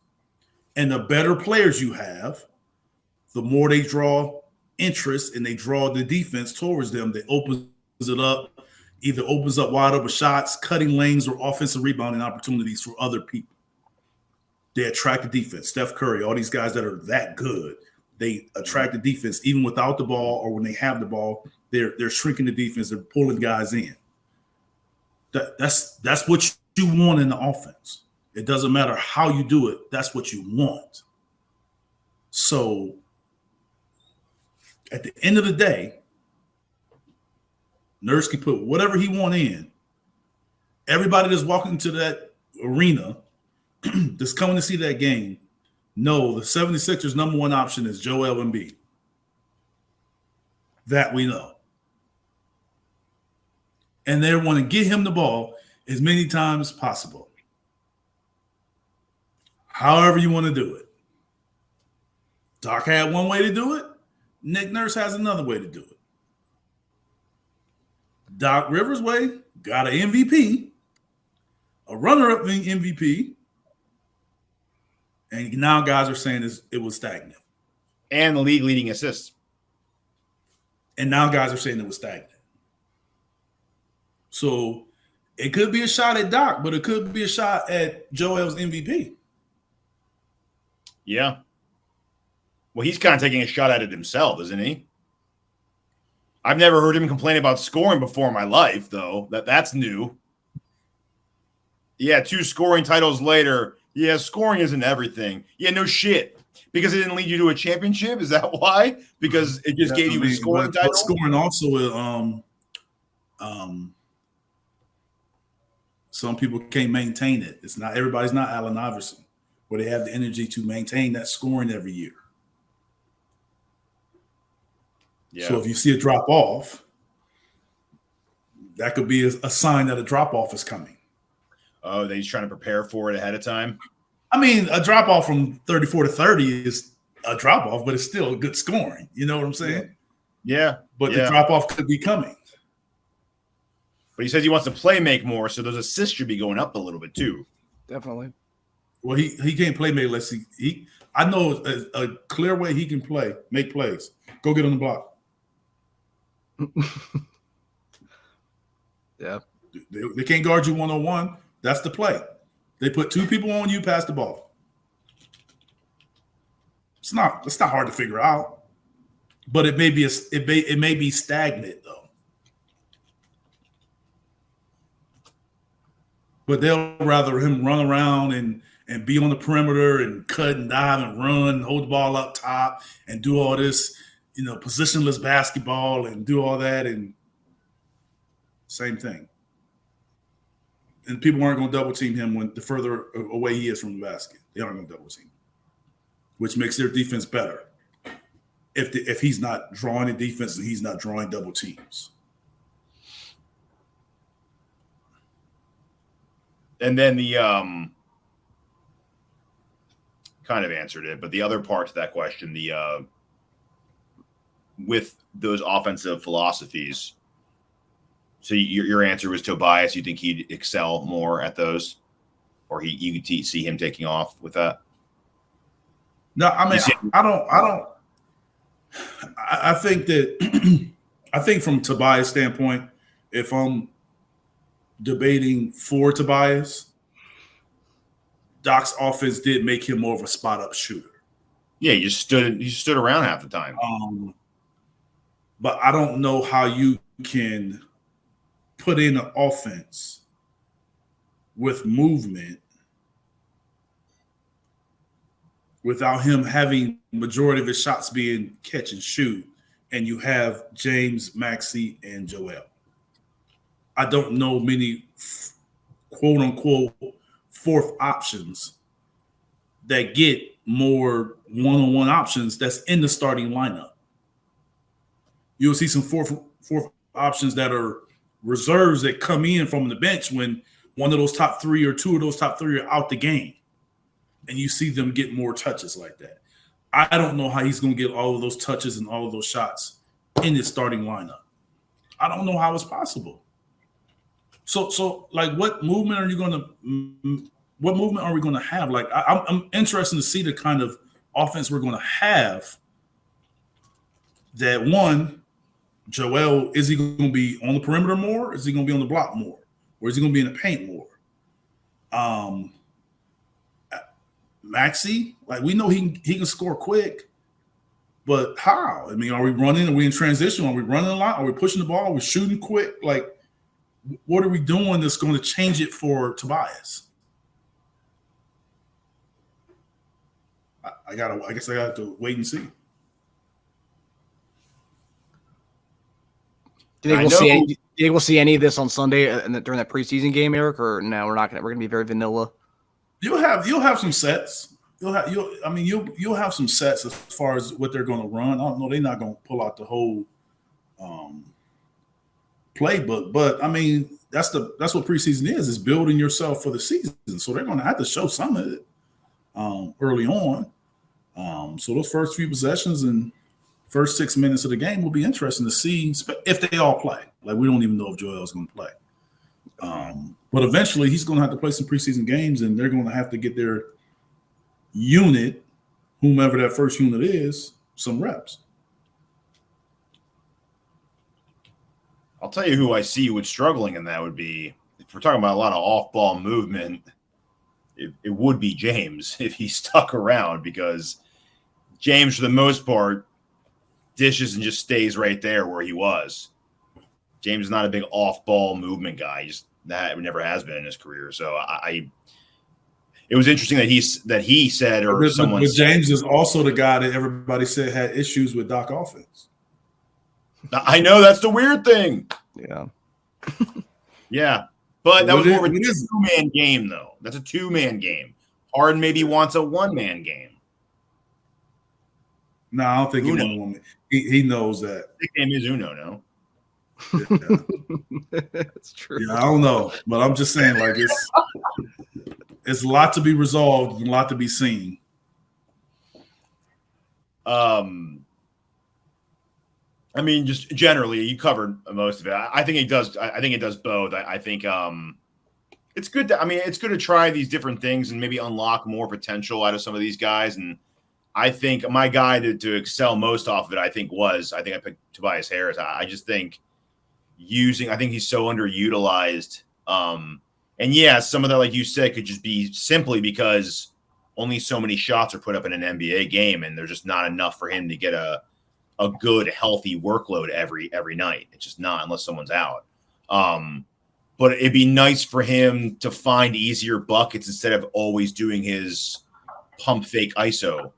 Speaker 3: And the better players you have, the more they draw interest and they draw the defense towards them, that opens it up, either opens up wide open shots, cutting lanes, or offensive rebounding opportunities for other people. They attract the defense. Steph Curry, all these guys that are that good, they attract the defense even without the ball, or when they have the ball, they're shrinking the defense. They're pulling guys in. That's what you want in the offense. It doesn't matter how you do it. That's what you want. So at the end of the day, Nurse can put whatever he wants in. Everybody that's walking into that arena that's coming to see that game, no, the 76ers' number one option is Joel Embiid. That we know. And they want to get him the ball as many times as possible. However you want to do it. Doc had one way to do it. Nick Nurse has another way to do it. Doc Rivers' way got an MVP, a runner-up MVP, and now guys are saying it was stagnant.
Speaker 4: And the league leading assists.
Speaker 3: And now guys are saying it was stagnant. So it could be a shot at Doc, but it could be a shot at Joel's MVP.
Speaker 4: Yeah. Well, he's kind of taking a shot at it himself, isn't he? I've never heard him complain about scoring before in my life, though. That's new. Yeah, 2 scoring titles later. Yeah, scoring isn't everything. Yeah, no shit. Because it didn't lead you to a championship? Is that why? Because it just gave you a scoring title?
Speaker 3: But scoring also Some people can't maintain it. It's not everybody's not Allen Iverson, where they have the energy to maintain that scoring every year. Yeah. So if you see a drop off, that could be a sign that a drop off is coming.
Speaker 4: Oh, they're trying to prepare for it ahead of time.
Speaker 3: I mean, a drop off from 34 to 30 is a drop off, but it's still good scoring. You know what I'm saying?
Speaker 4: Yeah.
Speaker 3: But the drop off could be coming.
Speaker 4: But he says he wants to play make more, so those assists should be going up a little bit too.
Speaker 2: Definitely.
Speaker 3: Well, he can't play make unless he I know a clear way he can make plays. Go get on the block.
Speaker 2: Yeah.
Speaker 3: They can't guard you 1-on-1. That's the play. They put 2 people on you, pass the ball. It's not hard to figure out, but it may be stagnant though. But they'll rather him run around and be on the perimeter and cut and dive and run, and hold the ball up top and do all this, positionless basketball and do all that, and same thing. And people aren't going to double team him when the further away he is from the basket. They aren't going to double team him, which makes their defense better. If he's not drawing a defense and he's not drawing double teams.
Speaker 4: And then the kind of answered it, but the other part to that question, the with those offensive philosophies. So your answer was Tobias. You think he'd excel more at those, or you could see him taking off with that?
Speaker 3: No, I mean I think that I think from Tobias' standpoint, if I'm debating for Tobias, Doc's offense did make him more of a spot-up shooter.
Speaker 4: Yeah, he stood around half the time.
Speaker 3: But I don't know how you can put in an offense with movement without him having majority of his shots being catch and shoot, and you have James, Maxey, and Joel. I don't know many quote-unquote fourth options that get more one-on-one options that's in the starting lineup. You'll see some fourth options that are reserves that come in from the bench when one of those top 3 or 2 of those top 3 are out the game. And you see them get more touches like that. I don't know how he's going to get all of those touches and all of those shots in his starting lineup. I don't know how it's possible. So like, what movement are we going to have? Like, I'm interested to see the kind of offense we're going to have. That one, Joel, is he going to be on the perimeter more? Is he going to be on the block more? Or is he going to be in the paint more? Maxey, like, we know he can score quick, but how? I mean, are we running? Are we in transition? Are we running a lot? Are we pushing the ball? Are we shooting quick? Like, what are we doing that's going to change it for Tobias? I guess I got to wait and see.
Speaker 2: Do you think we'll see any of this on Sunday during that preseason game, Eric? Or no, we're not gonna. We're gonna be very vanilla.
Speaker 3: You'll have some sets. You'll have some sets as far as what they're going to run. I don't know. They're not going to pull out the whole playbook, but I mean that's what preseason is building yourself for the season. So they're going to have to show some of it early on. So those first few possessions and first 6 minutes of the game will be interesting to see if they all play. Like, we don't even know if Joel's going to play. But eventually he's going to have to play some preseason games, and they're going to have to get their unit, whomever that first unit is, some reps.
Speaker 4: I'll tell you who I see would struggling in that would be, if we're talking about a lot of off-ball movement, it would be James if he stuck around, because James, for the most part, dishes and just stays right there where he was. James is not a big off-ball movement guy. That never has been in his career. So it was interesting that he said, or someone
Speaker 3: said, James is also the guy that everybody said had issues with Doc offense.
Speaker 4: I know, that's the weird thing.
Speaker 2: Yeah.
Speaker 4: Yeah. But that was more of a two-man game, though. That's a two-man game. Harden maybe wants a one-man game.
Speaker 3: No, I don't think he wants one. He knows that.
Speaker 4: His name is Uno, no?
Speaker 2: Yeah. That's true.
Speaker 3: Yeah, I don't know. But I'm just saying, like, it's a lot to be resolved and a lot to be seen.
Speaker 4: I mean, just generally, you covered most of it. I think it does. I think it does both. I think it's good. It's good to try these different things and maybe unlock more potential out of some of these guys. And I think my guy to excel most off of it, I think I picked Tobias Harris. I just think I think he's so underutilized. And yeah, some of that, like you said, could just be simply because only so many shots are put up in an NBA game, and there's just not enough for him to get a good, healthy workload every night. It's just not unless someone's out. But it'd be nice for him to find easier buckets instead of always doing his pump fake ISO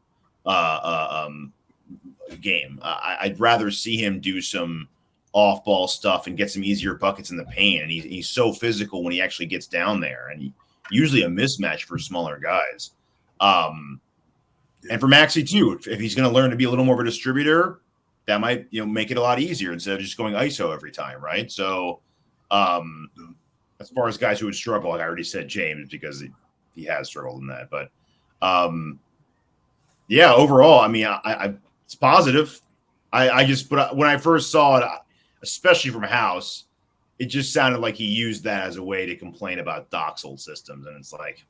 Speaker 4: game. I'd rather see him do some off-ball stuff and get some easier buckets in the paint. And he's so physical when he actually gets down there, and usually a mismatch for smaller guys. And for Maxey too, if he's going to learn to be a little more of a distributor, that might make it a lot easier instead of just going ISO every time, right? So, as far as guys who would struggle, like I already said, James, because he has struggled in that. But yeah, overall, I mean, it's positive. But when I first saw it, especially from House, it just sounded like he used that as a way to complain about Doc's old systems, and it's like,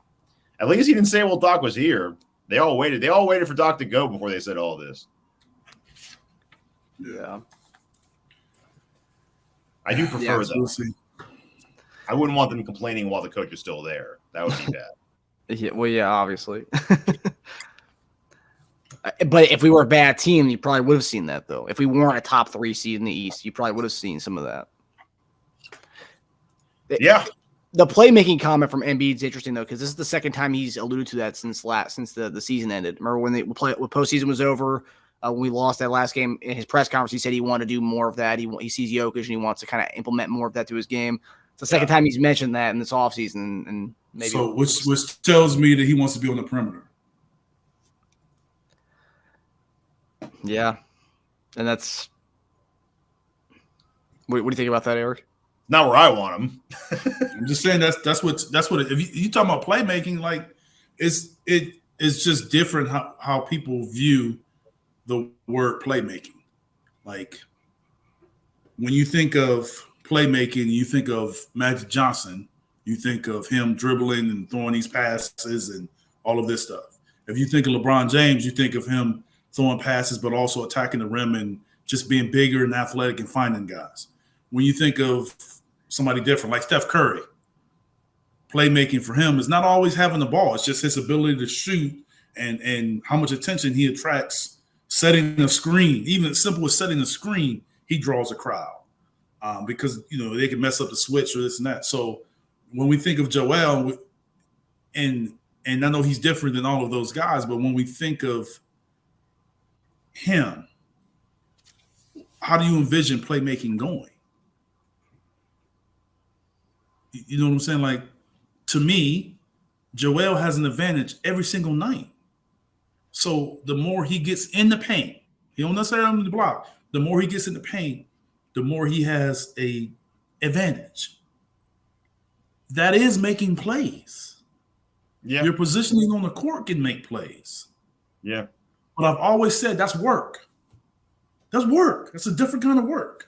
Speaker 4: at least he didn't say, "Well, Doc was here." They all waited for Doc to go before they said all this.
Speaker 2: Yeah.
Speaker 4: I do prefer
Speaker 3: We'll
Speaker 4: that.
Speaker 3: see.
Speaker 4: I wouldn't want them complaining while the coach is still there. That would be bad.
Speaker 2: Yeah, well, yeah, obviously. But if we were a bad team, you probably would have seen that, though. If we weren't a top 3 seed in the East, you probably would have seen some of that.
Speaker 4: Yeah.
Speaker 2: The playmaking comment from Embiid is interesting, though, because this is the second time he's alluded to that since the season ended. Remember when when postseason was over, when we lost that last game, in his press conference, he said he wanted to do more of that. He sees Jokic and he wants to kind of implement more of that to his game. It's the second time he's mentioned that in this offseason. And maybe
Speaker 3: so, which tells me that he wants to be on the perimeter.
Speaker 2: Yeah. And that's – what do you think about that, Eric?
Speaker 4: Not where I want him.
Speaker 3: I'm just saying that's what if you talking about playmaking, like it's just different how people view the word playmaking. Like when you think of playmaking, you think of Magic Johnson, you think of him dribbling and throwing these passes and all of this stuff. If you think of LeBron James, you think of him throwing passes but also attacking the rim and just being bigger and athletic and finding guys. When you think of somebody different, like Steph Curry, playmaking for him is not always having the ball. It's just his ability to shoot and how much attention he attracts setting a screen. Even as simple as setting a screen, he draws a crowd because, they can mess up the switch or this and that. So when we think of Joel, and I know he's different than all of those guys, but when we think of him, how do you envision playmaking going? You know what I'm saying? Like, to me, Joel has an advantage every single night. So the more he gets in the paint, he don't necessarily on the block. The more he gets in the paint, the more he has a advantage. That is making plays.
Speaker 4: Yeah.
Speaker 3: Your positioning on the court can make plays.
Speaker 4: Yeah.
Speaker 3: But I've always said that's work. That's work. That's a different kind of work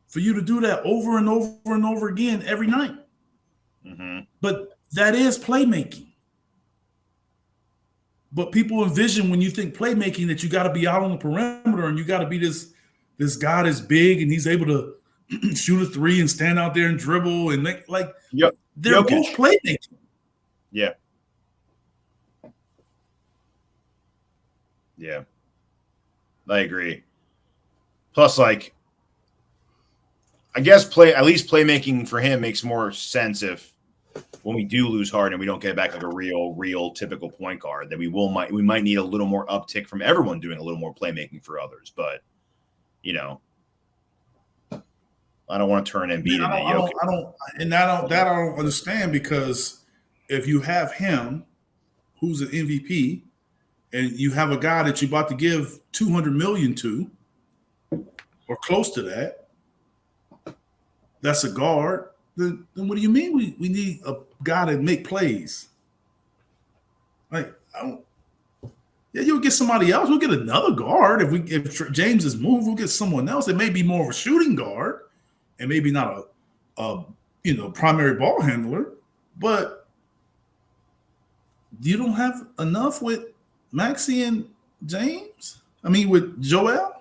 Speaker 3: for you to do that over and over and over again every night.
Speaker 4: Mm-hmm.
Speaker 3: But that is playmaking. But people envision when you think playmaking that you got to be out on the perimeter and you got to be this guy that's big and he's able to shoot a three and stand out there and dribble and make they're both playmaking.
Speaker 4: Yeah. Yeah. I agree. Plus, I guess playmaking for him makes more sense if when we do lose Harden, we don't get back like a real typical point guard. That we might need a little more uptick from everyone doing a little more playmaking for others. But I don't want to turn Embiid into Jokic.
Speaker 3: I don't understand, because if you have him, who's an MVP, and you have a guy that you're about to give $200 million to, or close to that, that's a guard. Then what do you mean we need a guy to make plays? Like, you'll get somebody else. We'll get another guard. If James is moved, we'll get someone else. It may be more of a shooting guard, and maybe not a primary ball handler. But you don't have enough with Maxey and James. I mean, with Joel.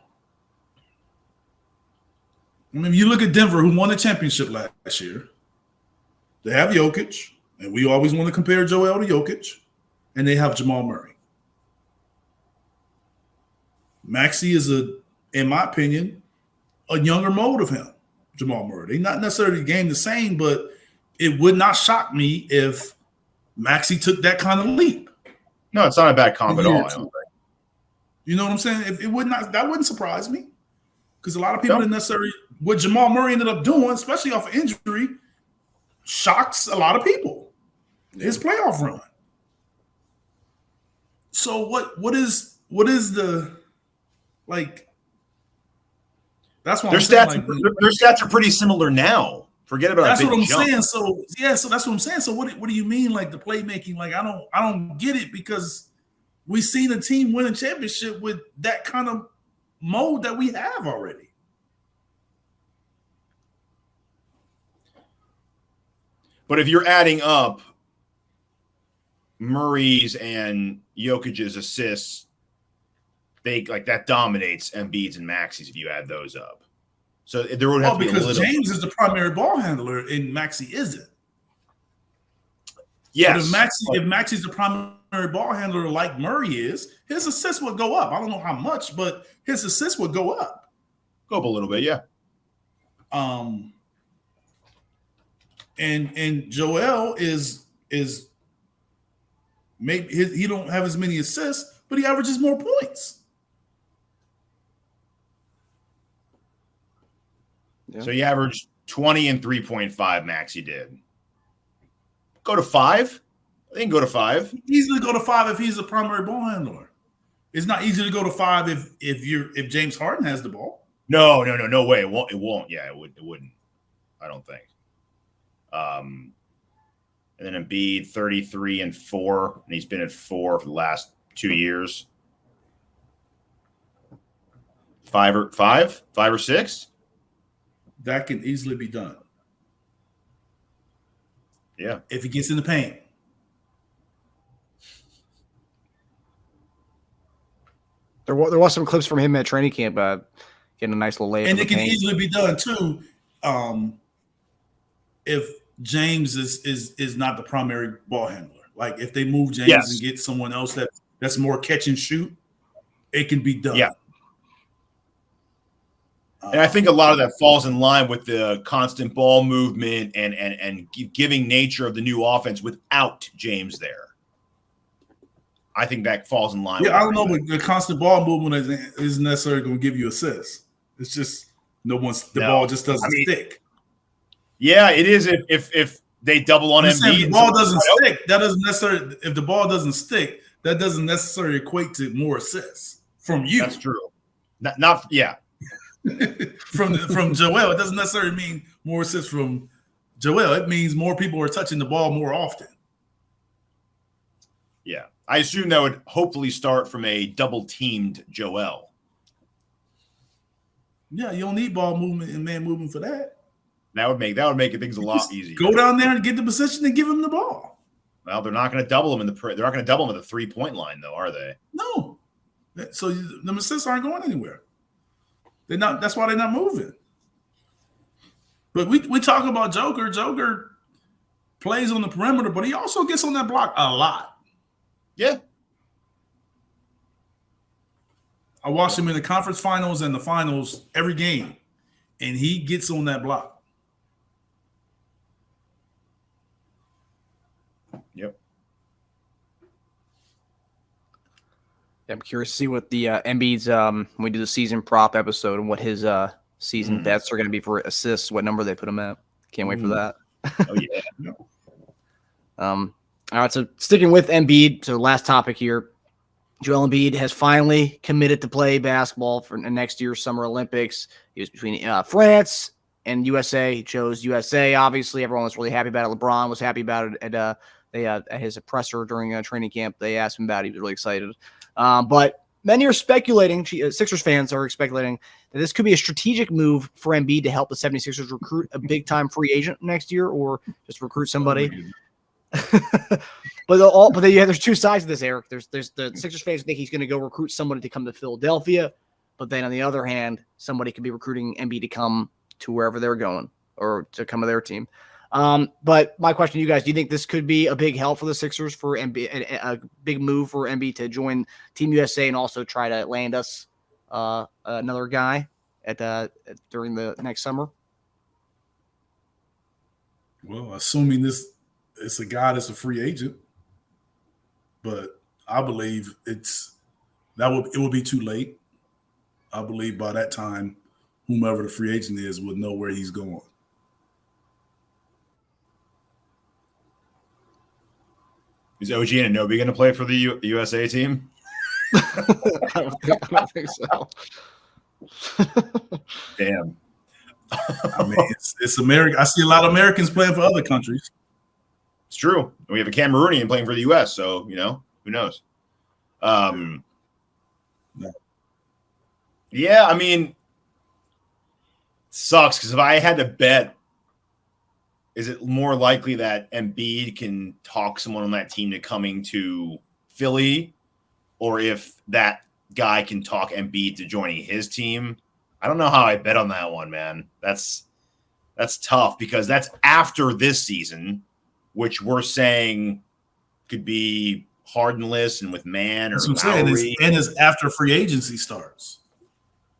Speaker 3: I mean, you look at Denver, who won the championship last year. They have Jokic, and we always want to compare Joel to Jokic, and they have Jamal Murray. Maxey is, in my opinion, a younger mode of him, Jamal Murray. They're not necessarily game the same, but it would not shock me if Maxey took that kind of leap.
Speaker 4: No, it's not a bad comp at all. I don't think.
Speaker 3: You know what I'm saying? That wouldn't surprise me, because a lot of people didn't necessarily, what Jamal Murray ended up doing, especially off of injury, shocks a lot of people. His playoff run. So what is the, like? That's what
Speaker 4: their
Speaker 3: I'm saying.
Speaker 4: stats. Their stats are pretty similar now. Forget about
Speaker 3: that's
Speaker 4: a big
Speaker 3: what I'm
Speaker 4: jump.
Speaker 3: saying. So that's what I'm saying. So what do you mean, like, the playmaking? Like, I don't get it, because we've seen a team win a championship with that kind of mode that we have already.
Speaker 4: But if you're adding up Murray's and Jokic's assists, that dominates Embiid's and Maxey's if you add those up. So there would have to be
Speaker 3: because James is the primary ball handler and Maxey isn't.
Speaker 4: Yes.
Speaker 3: But if Maxey's the primary ball handler like Murray is, his assists would go up. I don't know how much, but his assists would go up.
Speaker 4: Go up a little bit, yeah.
Speaker 3: And Joel is maybe he don't have as many assists, but he averages more points.
Speaker 4: Yeah. So he averaged 20 and 3.5. Maxey did. Go to 5. I think go to 5.
Speaker 3: Easily go to 5 if he's a primary ball handler. It's not easy to go to 5 if James Harden has the ball.
Speaker 4: No way. It won't. Yeah, it wouldn't. I don't think. And then Embiid 33 and 4, and he's been at 4 for the last 2 years. 5 or 6.
Speaker 3: That can easily be done.
Speaker 4: Yeah,
Speaker 3: if he gets in the paint.
Speaker 2: There was some clips from him at training camp, getting a nice little layup.
Speaker 3: And it can easily be done too, if James is not the primary ball handler. Like, if they move James and get someone else that's more catch and shoot, it can be done.
Speaker 4: Yeah. And I think a lot of that falls in line with the constant ball movement and giving nature of the new offense without James there. I think that falls in line.
Speaker 3: Yeah, I don't know, but the constant ball movement isn't necessarily going to give you assists. It's just ball just doesn't stick.
Speaker 4: Yeah, it is if they double on Embiid.
Speaker 3: If the ball doesn't stick, that doesn't necessarily. If the ball doesn't stick, that doesn't necessarily equate to more assists from you.
Speaker 4: That's true. Not yeah.
Speaker 3: from Joel, it doesn't necessarily mean more assists from Joel. It means more people are touching the ball more often.
Speaker 4: Yeah, I assume that would hopefully start from a double-teamed Joel.
Speaker 3: Yeah, you don't need ball movement and man movement for that.
Speaker 4: That would make things a lot easier.
Speaker 3: Go down there and get the position and give him the ball.
Speaker 4: Well, they're not going to double him they're not going to double him at the 3-point line, though, are they?
Speaker 3: No. So the assists aren't going anywhere. They're not. That's why they're not moving. But we talk about Joker. Joker plays on the perimeter, but he also gets on that block a lot.
Speaker 4: Yeah.
Speaker 3: I watched him in the conference finals and the finals every game, and he gets on that block.
Speaker 4: Yep.
Speaker 2: I'm curious to see what the Embiid's when we do the season prop episode and what his season bets are going to be for assists, what number they put him at. Can't wait for that.
Speaker 4: Oh, yeah.
Speaker 2: All right, so sticking with Embiid, so last topic here. Joel Embiid has finally committed to play basketball for next year's Summer Olympics. He was between France and USA. He chose USA, obviously. Everyone was really happy about it. LeBron was happy about it at his presser during training camp. They asked him about it. He was really excited. But many are speculating, Sixers fans are speculating, that this could be a strategic move for Embiid to help the 76ers recruit a big-time free agent next year or just recruit somebody. But there's two sides to this, Eric. There's the Sixers fans think he's going to go recruit somebody to come to Philadelphia, but then on the other hand, somebody could be recruiting Embiid to come to wherever they're going or to come to their team. But my question to you guys, do you think this could be a big help for the Sixers for Embiid, a big move for Embiid to join Team USA and also try to land us another guy during the next summer?
Speaker 3: Well, assuming it's a guy that's a free agent, but I Bleav it will be too late. I Bleav by that time, whomever the free agent is would know where he's going.
Speaker 4: Is OG Anunoby going to play for the USA team?
Speaker 2: I don't think so.
Speaker 4: Damn.
Speaker 3: I mean, it's America. I see a lot of Americans playing for other countries.
Speaker 4: It's true. We have a Cameroonian playing for the U.S., so, who knows? Yeah, I mean, sucks because if I had to bet, is it more likely that Embiid can talk someone on that team to coming to Philly, or if that guy can talk Embiid to joining his team? I don't know how I bet on that one, man. That's tough because that's after this season, which we're saying could be Hardenless and with Man or Lowry.
Speaker 3: And it's after free agency starts.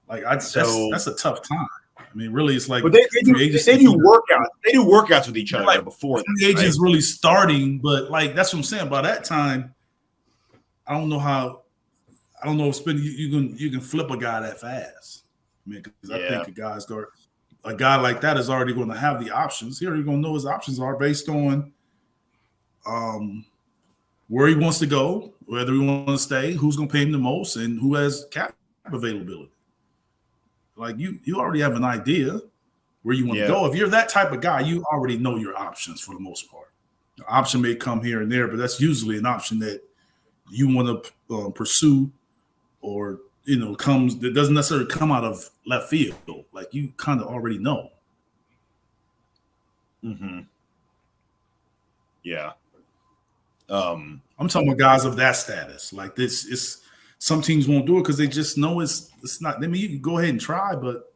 Speaker 3: That's a tough time. I mean, really, it's like
Speaker 4: but they do workouts. They do workouts with each other before
Speaker 3: free agents really starting. But that's what I'm saying. By that time, I don't know if you can flip a guy that fast. I mean, because I think a guy like that is already going to have the options. He's already going to know his options are based on where he wants to go, whether he wants to stay, who's going to pay him the most, and who has cap availability. You already have an idea where you want to go. If you're that type of guy, you already know your options for the most part. The option may come here and there, but that's usually an option that you want to pursue, or that doesn't necessarily come out of left field. You kind of already know.
Speaker 4: Mm-hmm. Yeah.
Speaker 3: I'm talking about guys of that status. This is. Some teams won't do it because they just know it's not. I mean, you can go ahead and try, but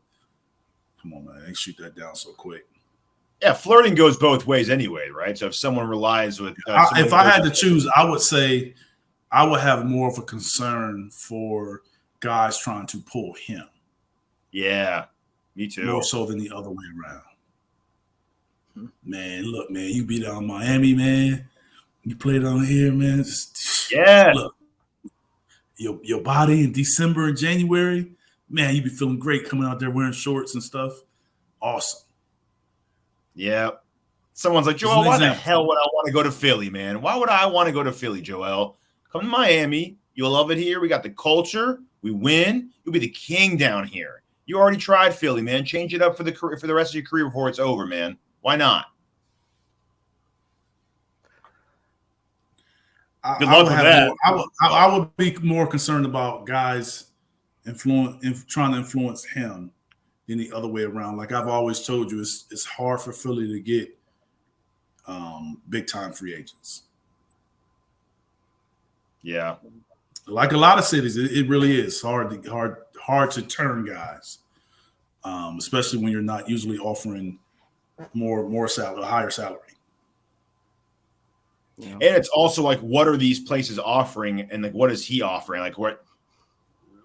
Speaker 3: come on, man, they shoot that down so quick.
Speaker 4: Yeah, flirting goes both ways anyway, right? So if someone relies with,
Speaker 3: if I had to choose, I would say I would have more of a concern for guys trying to pull him.
Speaker 4: Yeah, me too.
Speaker 3: More so than the other way around. Man, look, man, you be down in Miami, man. You play down here, man. Look. Your body in December and January, man, you be feeling great coming out there wearing shorts and stuff. Awesome.
Speaker 4: Yeah. Someone's like, Joel, why the hell would I want to go to Philly, man? Why would I want to go to Philly, Joel? Come to Miami. You'll love it here. We got the culture. We win. You'll be the king down here. You already tried Philly, man. Change it up for the rest of your career before it's over, man. Why not? Good luck with that.
Speaker 3: I would be more concerned about guys trying to influence him than the other way around. Like I've always told you, it's hard for Philly to get big time free agents.
Speaker 4: Yeah,
Speaker 3: like a lot of cities, it really is hard to turn guys, especially when you're not usually offering more salary, a higher salary.
Speaker 4: Yeah. And it's also what are these places offering, and what is he offering?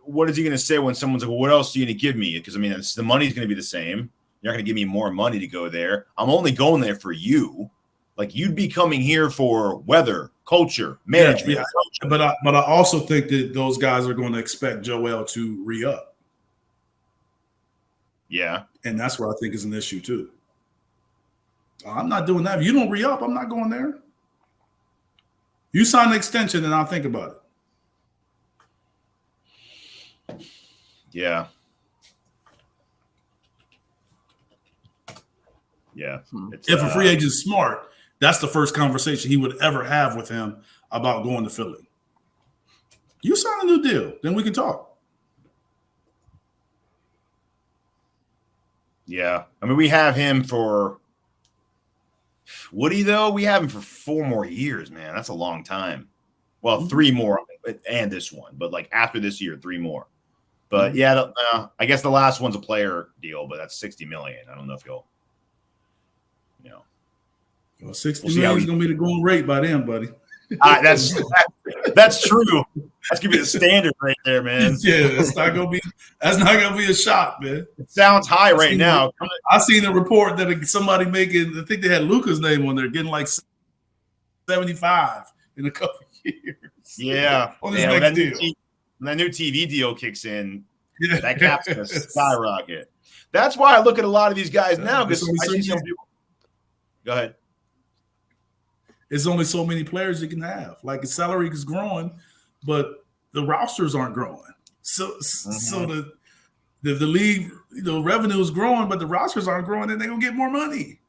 Speaker 4: What is he going to say when someone's like, well, what else are you going to give me? Because I mean, the money's going to be the same. You're not going to give me more money to go there. I'm only going there for you. You'd be coming here for weather, culture, management.
Speaker 3: Yeah. But I also think that those guys are going to expect Joel to re-up.
Speaker 4: Yeah.
Speaker 3: And that's what I think is an issue too. I'm not doing that. If you don't re-up, I'm not going there. You sign an extension and I'll think about it.
Speaker 4: Yeah. Yeah.
Speaker 3: If a free agent is smart, that's the first conversation he would ever have with him about going to Philly. You sign a new deal, then we can talk.
Speaker 4: Yeah. I mean, we have him for Woody, though. We have him for 4 more years, man. That's a long time. Well, 3 more and this one. But like after this year, 3 more. But yeah, I guess the last one's a player deal, but that's $60 million. I don't know if you'll,
Speaker 3: Well, $60 million is going to be the going rate by then, buddy.
Speaker 4: That's true. That's gonna be the standard right there, man.
Speaker 3: Yeah, that's not gonna be a shock, man.
Speaker 4: It sounds high right now.
Speaker 3: I seen a report that somebody making, I think they had Luka's name on there, getting like 75 in a couple of years.
Speaker 4: Yeah.
Speaker 3: On his next deal.
Speaker 4: When that new TV deal kicks in, that cap's gonna skyrocket. That's why I look at a lot of these guys now, because I see some people. Go ahead.
Speaker 3: There's only so many players you can have. Like the salary is growing, but the rosters aren't growing. So the league, revenue is growing, but the rosters aren't growing, and they're gonna get more money.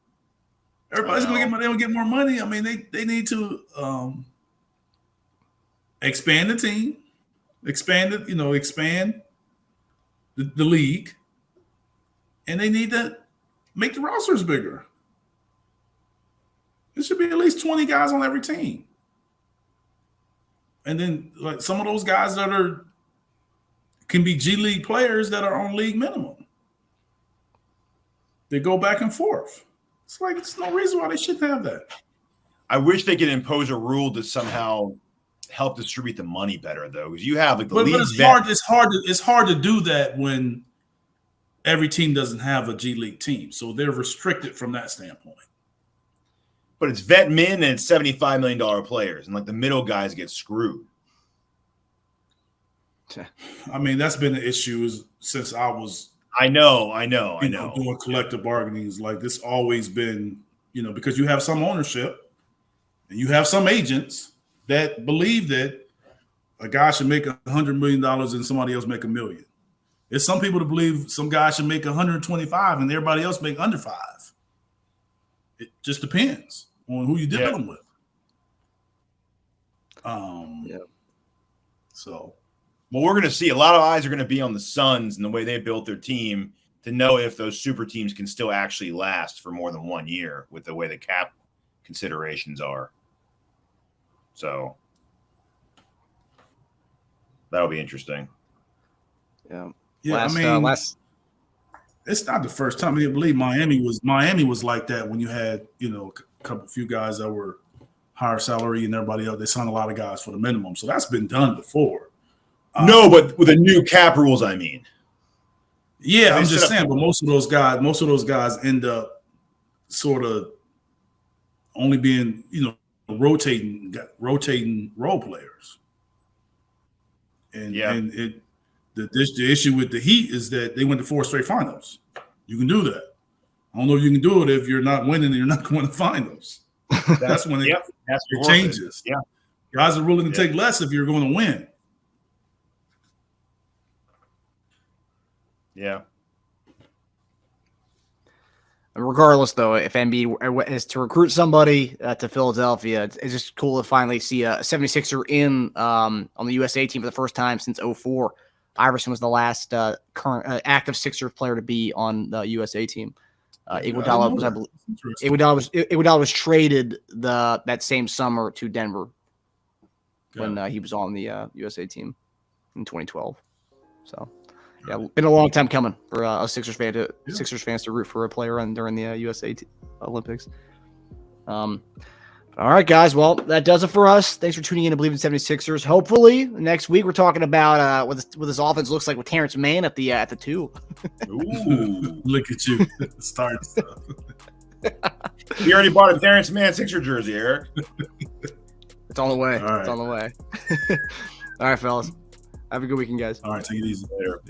Speaker 3: Everybody's gonna get money. They're gonna get more money. I mean, they need to expand the team, expand the league, and they need to make the rosters bigger. There should be at least 20 guys on every team. And then like some of those guys that can be G League players that are on league minimum. They go back and forth. It's like there's no reason why they shouldn't have that.
Speaker 4: I wish they could impose a rule to somehow help distribute the money better, though, because you have like the league.
Speaker 3: But it's hard to do that when every team doesn't have a G League team. So they're restricted from that standpoint.
Speaker 4: But it's vet min and it's $75 million players, and like the middle guys get screwed.
Speaker 3: I mean, that's been an issue since I was.
Speaker 4: I know.
Speaker 3: Doing collective bargaining is like this always been, because you have some ownership and you have some agents that believe that a guy should make $100 million and somebody else make $1 million. There's some people that believe some guy should make 125 and everybody else make under 5. It just depends on who you're dealing with. So,
Speaker 4: well, we're going to see a lot of eyes are going to be on the Suns and the way they built their team to know if those super teams can still actually last for more than 1 year with the way the cap considerations are. So that'll be interesting.
Speaker 3: Yeah. It's not the first time. I believe Miami was like that when you had, a few guys that were higher salary and everybody else. They signed a lot of guys for the minimum. So that's been done before.
Speaker 4: No, but with the new cap rules, I mean.
Speaker 3: Yeah, I'm just saying, but most of those guys end up sort of only being, rotating role players. And the issue with the Heat is that they went to 4 straight finals. You can do that. I don't know if you can do it if you're not winning and you're not going to finals. That's when it changes.
Speaker 4: Yeah,
Speaker 3: guys are willing to take less if you're going to win.
Speaker 4: Yeah.
Speaker 2: Regardless, though, if Embiid is to recruit somebody to Philadelphia, it's just cool to finally see a 76er on the USA team for the first time since 2004. Iverson was the last current active Sixers player to be on the USA team. Iguodala was traded that same summer to Denver when he was on the USA team in 2012. So, been a long time coming for a Sixers fans to root for a player during the USA Olympics. All right, guys. Well, that does it for us. Thanks for tuning in to Bleav in 76ers. Hopefully, next week we're talking about what this offense looks like with Terrence Mann at the 2.
Speaker 4: Ooh,
Speaker 3: look at you starting stuff.
Speaker 4: You already bought a Terrence Mann Sixer jersey, Eric.
Speaker 2: It's on the way.
Speaker 3: All right.
Speaker 2: It's on the way. All right, fellas. Have a good weekend, guys.
Speaker 3: All right, take it easy later.